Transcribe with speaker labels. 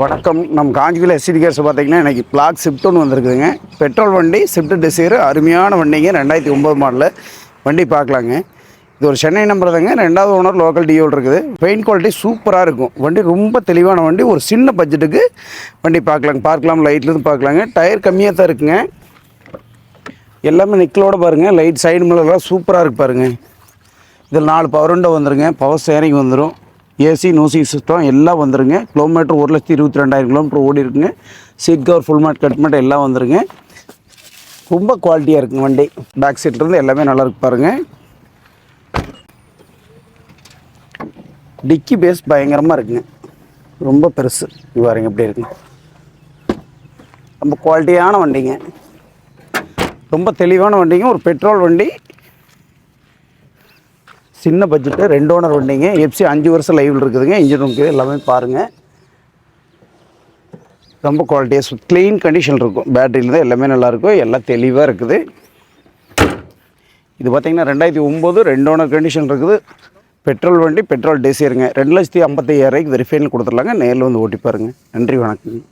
Speaker 1: வணக்கம். நம்ம Kanchipuram SCD CARES பார்த்தீங்கன்னா இன்றைக்கி பிளாக் ஸ்விஃப்ட் ஒன்று வந்திருக்குதுங்க. பெட்ரோல் வண்டி ஸ்விஃப்ட் டிசைர் அருமையான வண்டிங்க. 2009 மாடலு வண்டி பார்க்கலாங்க. இது ஒரு சென்னை நம்பர் தாங்க. 2வது ஓனர் லோக்கல் டிஓல் இருக்குது. பெயிண்ட் குவாலிட்டி சூப்பராக இருக்கும். வண்டி ரொம்ப தெளிவான வண்டி. ஒரு சின்ன பட்ஜெட்டுக்கு வண்டி பார்க்கலாம் லைட்லேருந்து பார்க்கலாங்க. டயர் கம்மியாக தான் இருக்குங்க. எல்லாமே நிக்கலோடு பாருங்கள். லைட் சைடு மேலாம் சூப்பராக இருக்குது பாருங்கள். இதில் 4 பவர் விண்டோ வந்துருங்க. பவர் ஸ்டேரிங் வந்துடும். ஏசி நோசி சிஸ்டம் எல்லாம் வந்துருங்க. கிலோமீட்டர் 1,22,000 கிலோமீட்டர் ஓடி இருக்குங்க. Seat cover full mat cut mat எல்லாம் வந்துருங்க. ரொம்ப குவாலிட்டியாக இருக்குங்க வண்டி. பேக் சீட்லேருந்து எல்லாமே நல்லா இருக்கு பாருங்கள். டிக்கி பேஸ் பயங்கரமாக இருக்குங்க. ரொம்ப பெருசு. பாருங்க எப்படி இருக்குங்க. ரொம்ப குவாலிட்டியான வண்டிங்க. ரொம்ப தெளிவான வண்டிங்க. ஒரு பெட்ரோல் வண்டி, சின்ன பட்ஜெட்டு, 2 ஓனர் வண்டிங்க. எஃப்சி 5 வருஷம் லைவில் இருக்குதுங்க. இன்ஜின் இருக்குது எல்லாமே பாருங்கள். ரொம்ப குவாலிட்டியாக க்ளீன் கண்டிஷன் இருக்கும். பேட்டரியில் தான் எல்லாமே நல்லாயிருக்கும். எல்லாம் தெளிவாக இருக்குது. இது பார்த்திங்கன்னா 2009 2 ஓனர் கண்டிஷன் இருக்குது. பெட்ரோல் வண்டி, பெட்ரோல் டிசைருங்க. 2,55,000 வெரிஃபைனில் கொடுத்துடலாங்க. நேரில் வந்து ஓட்டி பாருங்கள். நன்றி, வணக்கம்.